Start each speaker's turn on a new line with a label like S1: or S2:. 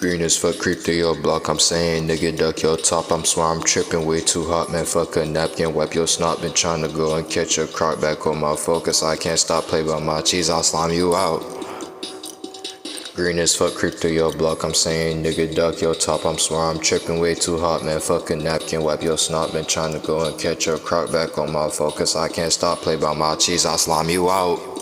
S1: Green as fuck, creep through your block. I'm saying, nigga, duck your top. I'm swear I'm tripping way too hot, man. Fuck a napkin, wipe your snot. Been trying to go and catch a crock back on my focus. I can't stop, play by my cheese. I'll slime you out. Green as fuck, creep through your block. I'm saying, nigga, duck your top. I'm swear I'm tripping way too hot, man. Fuck a napkin, wipe your snot. Been trying to go and catch a crock back on my focus. I can't stop, play by my cheese. I'll slime you out.